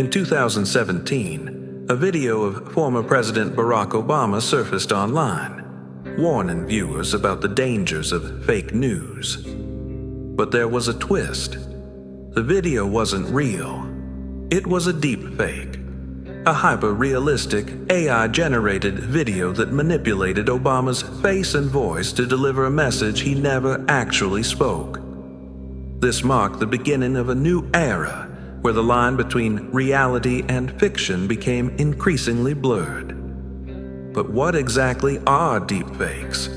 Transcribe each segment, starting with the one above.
In 2017, a video of former President Barack Obama surfaced online, warning viewers about the dangers of fake news. But there was a twist. The video wasn't real. It was a deepfake, a hyper-realistic, AI-generated video that manipulated Obama's face and voice to deliver a message he never actually spoke. This marked the beginning of a new era where the line between reality and fiction became increasingly blurred. But what exactly are deepfakes,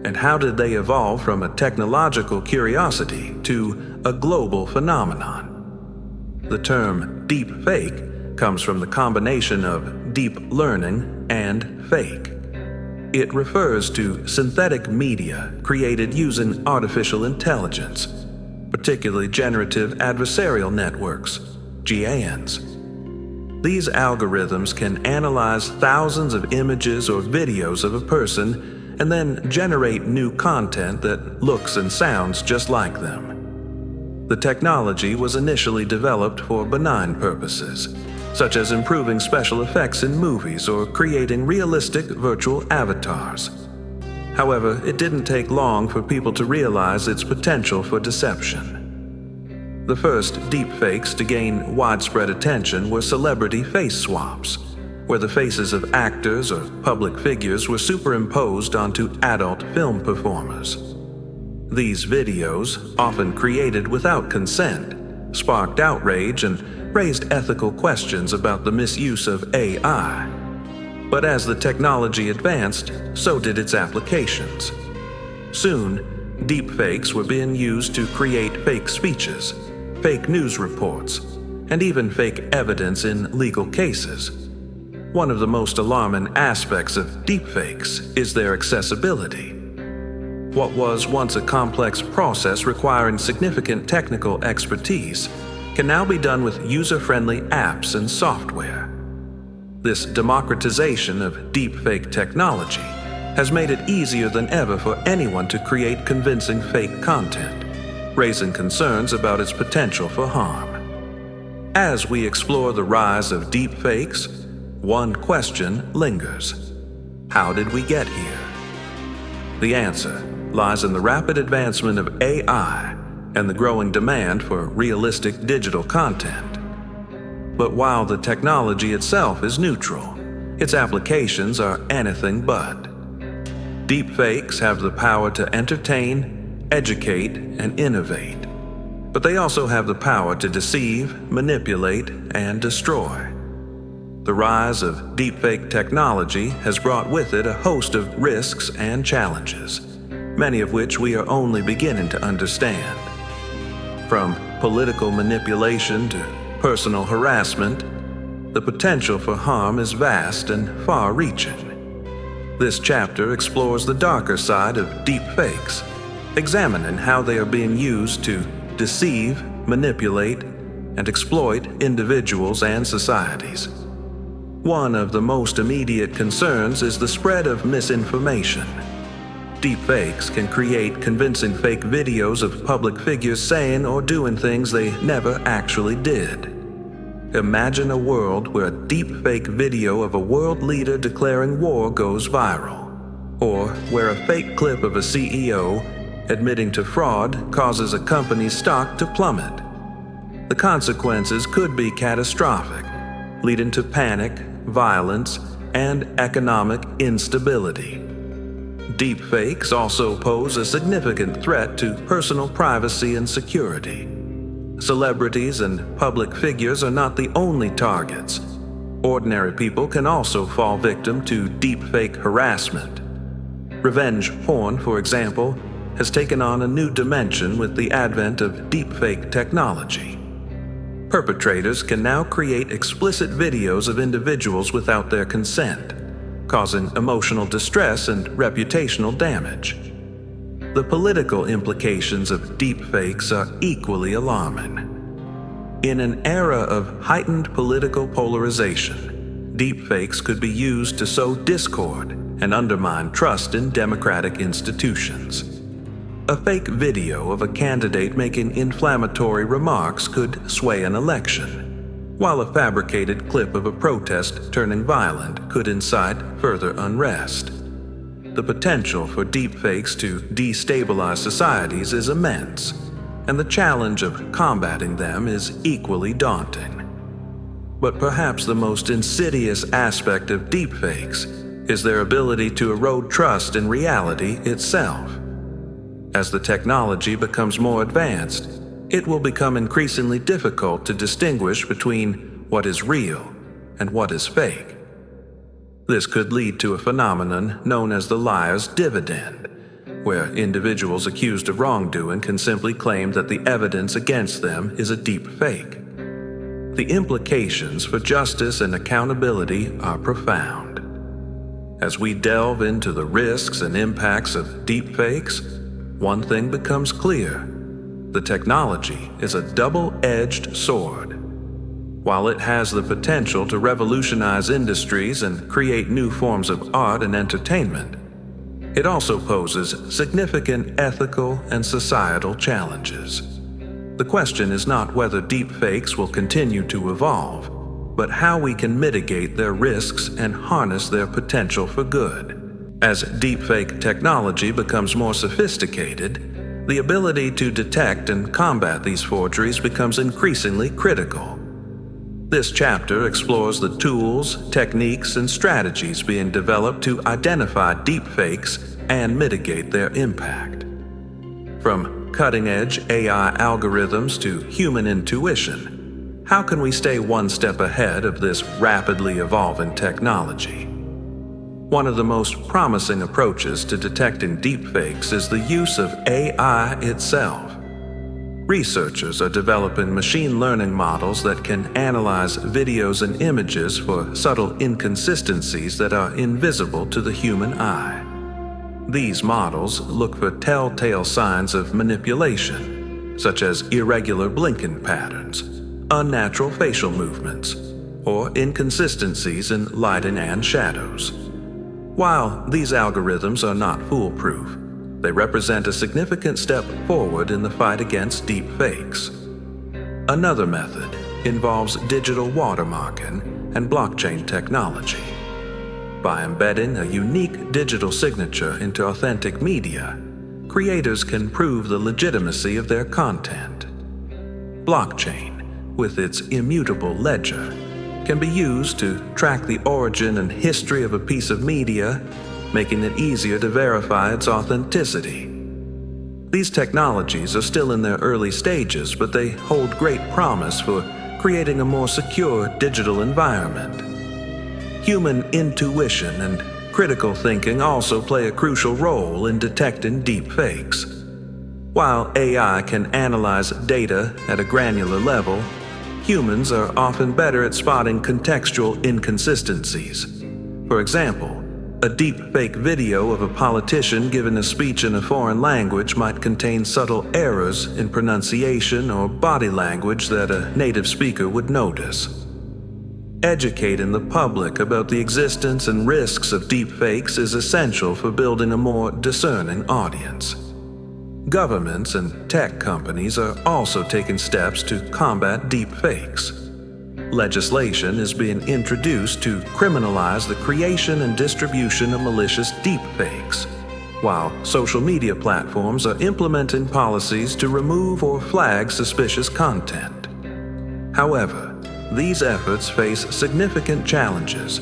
and how did they evolve from a technological curiosity to a global phenomenon? The term deepfake comes from the combination of deep learning and fake. It refers to synthetic media created using artificial intelligence, particularly generative adversarial networks, GANs. These algorithms can analyze thousands of images or videos of a person and then generate new content that looks and sounds just like them. The technology was initially developed for benign purposes, such as improving special effects in movies or creating realistic virtual avatars. However, it didn't take long for people to realize its potential for deception. The first deepfakes to gain widespread attention were celebrity face swaps, where the faces of actors or public figures were superimposed onto adult film performers. These videos, often created without consent, sparked outrage and raised ethical questions about the misuse of AI. But as the technology advanced, so did its applications. Soon, deepfakes were being used to create fake speeches, fake news reports, and even fake evidence in legal cases. One of the most alarming aspects of deepfakes is their accessibility. What was once a complex process requiring significant technical expertise can now be done with user-friendly apps and software. This democratization of deepfake technology has made it easier than ever for anyone to create convincing fake content, raising concerns about its potential for harm. As we explore the rise of deepfakes, one question lingers. How did we get here? The answer lies in the rapid advancement of AI and the growing demand for realistic digital content. But while the technology itself is neutral, its applications are anything but. Deepfakes have the power to entertain, educate, and innovate. But they also have the power to deceive, manipulate, and destroy. The rise of deepfake technology has brought with it a host of risks and challenges, many of which we are only beginning to understand. From political manipulation to personal harassment, the potential for harm is vast and far-reaching. This chapter explores the darker side of deepfakes, examining how they are being used to deceive, manipulate, and exploit individuals and societies. One of the most immediate concerns is the spread of misinformation. Deepfakes can create convincing fake videos of public figures saying or doing things they never actually did. Imagine a world where a deepfake video of a world leader declaring war goes viral, or where a fake clip of a CEO admitting to fraud causes a company's stock to plummet. The consequences could be catastrophic, leading to panic, violence, and economic instability. Deepfakes also pose a significant threat to personal privacy and security. Celebrities and public figures are not the only targets. Ordinary people can also fall victim to deepfake harassment. Revenge porn, for example, has taken on a new dimension with the advent of deepfake technology. Perpetrators can now create explicit videos of individuals without their consent, causing emotional distress and reputational damage. The political implications of deepfakes are equally alarming. In an era of heightened political polarization, deepfakes could be used to sow discord and undermine trust in democratic institutions. A fake video of a candidate making inflammatory remarks could sway an election. while a fabricated clip of a protest turning violent could incite further unrest. The potential for deepfakes to destabilize societies is immense, and the challenge of combating them is equally daunting. But perhaps the most insidious aspect of deepfakes is their ability to erode trust in reality itself. As the technology becomes more advanced, it will become increasingly difficult to distinguish between what is real and what is fake. This could lead to a phenomenon known as the liar's dividend, where individuals accused of wrongdoing can simply claim that the evidence against them is a deep fake. The implications for justice and accountability are profound. As we delve into the risks and impacts of deepfakes, one thing becomes clear: the technology is a double-edged sword. While it has the potential to revolutionize industries and create new forms of art and entertainment, it also poses significant ethical and societal challenges. The question is not whether deepfakes will continue to evolve, but how we can mitigate their risks and harness their potential for good. As deepfake technology becomes more sophisticated, the ability to detect and combat these forgeries becomes increasingly critical. This chapter explores the tools, techniques, and strategies being developed to identify deepfakes and mitigate their impact. From cutting-edge AI algorithms to human intuition, how can we stay one step ahead of this rapidly evolving technology? One of the most promising approaches to detecting deepfakes is the use of AI itself. Researchers are developing machine learning models that can analyze videos and images for subtle inconsistencies that are invisible to the human eye. These models look for telltale signs of manipulation, such as irregular blinking patterns, unnatural facial movements, or inconsistencies in lighting and shadows. While these algorithms are not foolproof, they represent a significant step forward in the fight against deepfakes. Another method involves digital watermarking and blockchain technology. By embedding a unique digital signature into authentic media, creators can prove the legitimacy of their content. Blockchain, with its immutable ledger, can be used to track the origin and history of a piece of media, making it easier to verify its authenticity. These technologies are still in their early stages, but they hold great promise for creating a more secure digital environment. Human intuition and critical thinking also play a crucial role in detecting deepfakes. While AI can analyze data at a granular level, humans are often better at spotting contextual inconsistencies. For example, a deepfake video of a politician giving a speech in a foreign language might contain subtle errors in pronunciation or body language that a native speaker would notice. Educating the public about the existence and risks of deepfakes is essential for building a more discerning audience. Governments and tech companies are also taking steps to combat deepfakes. Legislation is being introduced to criminalize the creation and distribution of malicious deepfakes, while social media platforms are implementing policies to remove or flag suspicious content. However, these efforts face significant challenges,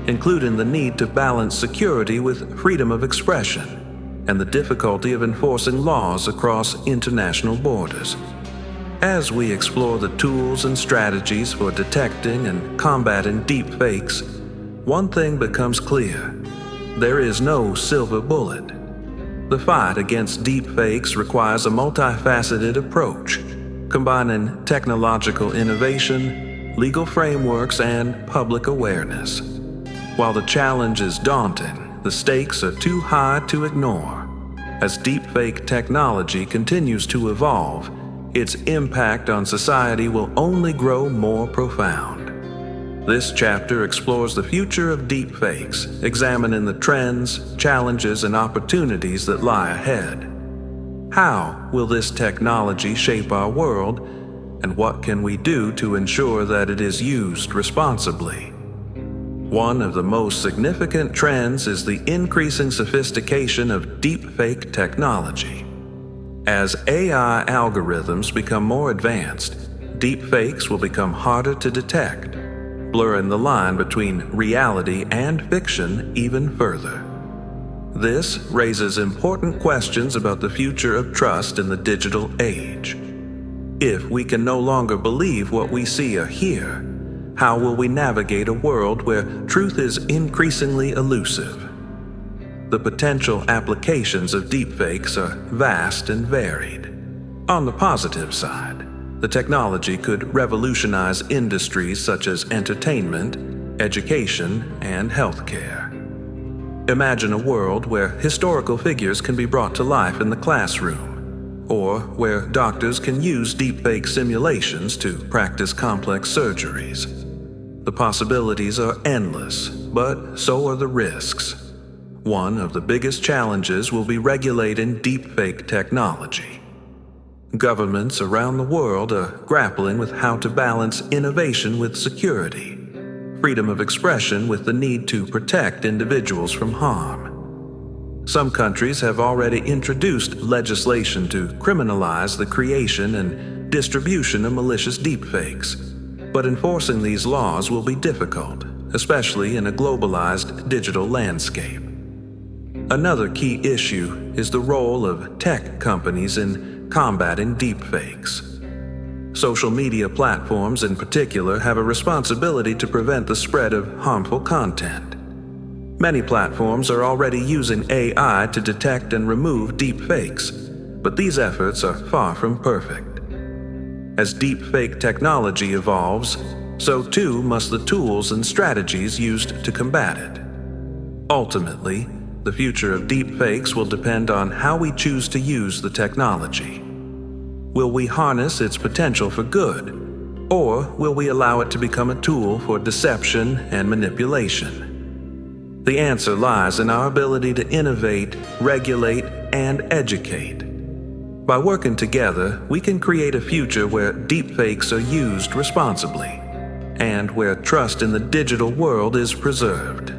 including the need to balance security with freedom of expression and the difficulty of enforcing laws across international borders. As we explore the tools and strategies for detecting and combating deepfakes, one thing becomes clear: there is no silver bullet. The fight against deepfakes requires a multifaceted approach, combining technological innovation, legal frameworks, and public awareness. While the challenge is daunting, the stakes are too high to ignore. As deepfake technology continues to evolve, its impact on society will only grow more profound. This chapter explores the future of deepfakes, examining the trends, challenges, and opportunities that lie ahead. How will this technology shape our world, and what can we do to ensure that it is used responsibly? One of the most significant trends is the increasing sophistication of deepfake technology. As AI algorithms become more advanced, deepfakes will become harder to detect, blurring the line between reality and fiction even further. This raises important questions about the future of trust in the digital age. If we can no longer believe what we see or hear, how will we navigate a world where truth is increasingly elusive? The potential applications of deepfakes are vast and varied. On the positive side, the technology could revolutionize industries such as entertainment, education, and healthcare. Imagine a world where historical figures can be brought to life in the classroom, or where doctors can use deepfake simulations to practice complex surgeries. The possibilities are endless, but so are the risks. One of the biggest challenges will be regulating deepfake technology. Governments around the world are grappling with how to balance innovation with security, freedom of expression with the need to protect individuals from harm. Some countries have already introduced legislation to criminalize the creation and distribution of malicious deepfakes, but enforcing these laws will be difficult, especially in a globalized digital landscape. Another key issue is the role of tech companies in combating deepfakes. Social media platforms in particular have a responsibility to prevent the spread of harmful content. Many platforms are already using AI to detect and remove deepfakes, but these efforts are far from perfect. As deepfake technology evolves, so too must the tools and strategies used to combat it. Ultimately, the future of deepfakes will depend on how we choose to use the technology. Will we harness its potential for good, or will we allow it to become a tool for deception and manipulation? The answer lies in our ability to innovate, regulate, and educate. By working together, we can create a future where deepfakes are used responsibly, and where trust in the digital world is preserved.